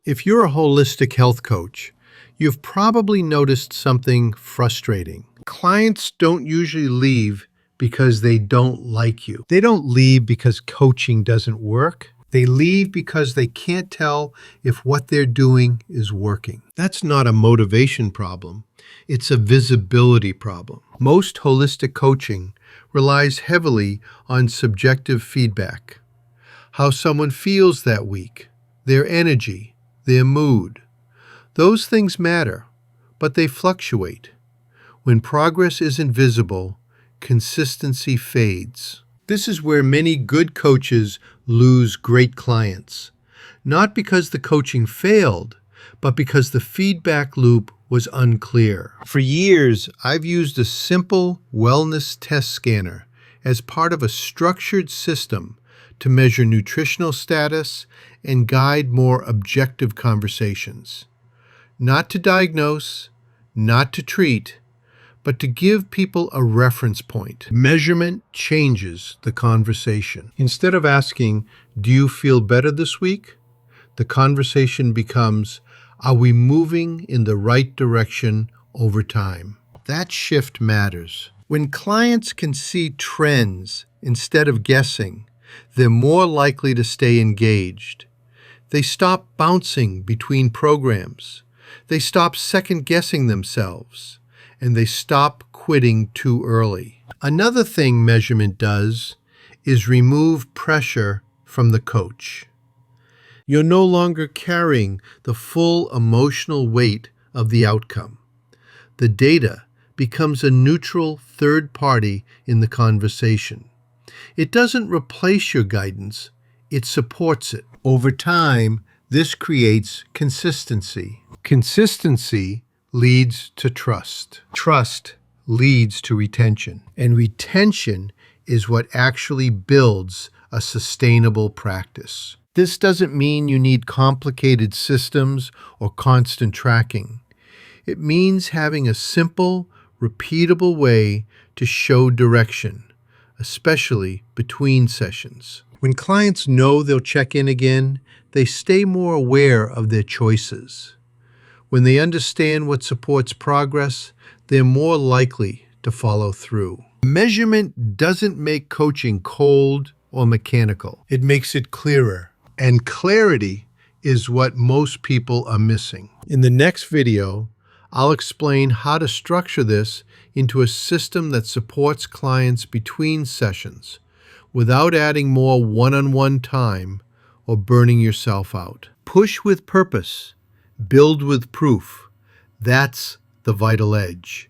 If you're a holistic health coach, you've probably noticed something frustrating. Clients don't usually leave because they don't like you. They don't leave because coaching doesn't work. They leave because they can't tell if what they're doing is working. That's not a motivation problem. It's a visibility problem. Most holistic coaching relies heavily on subjective feedback. How someone feels that week, their energy, their mood. Those things matter, but they fluctuate. When progress isn't visible, consistency fades. This is where many good coaches lose great clients. Not because the coaching failed, but because the feedback loop was unclear. For years, I've used a simple wellness test scanner as part of a structured system to measure nutritional status and guide more objective conversations. Not to diagnose, not to treat, but to give people a reference point. Measurement changes the conversation. Instead of asking, "Do you feel better this week?" the conversation becomes, "Are we moving in the right direction over time?" That shift matters. When clients can see trends instead of guessing, they're more likely to stay engaged. They stop bouncing between programs. They stop second-guessing themselves. And they stop quitting too early. Another thing measurement does is remove pressure from the coach. You're no longer carrying the full emotional weight of the outcome. The data becomes a neutral third party in the conversation. It doesn't replace your guidance, it supports it. Over time, this creates consistency. Consistency leads to trust. Trust leads to retention. And retention is what actually builds a sustainable practice. This doesn't mean you need complicated systems or constant tracking. It means having a simple, repeatable way to show direction, especially between sessions. When clients know they'll check in again, they stay more aware of their choices. When they understand what supports progress, they're more likely to follow through. Measurement doesn't make coaching cold or mechanical. It makes it clearer. And clarity is what most people are missing. In the next video, I'll explain how to structure this into a system that supports clients between sessions without adding more one-on-one time or burning yourself out. Push with purpose. Build with proof. That's the vital edge.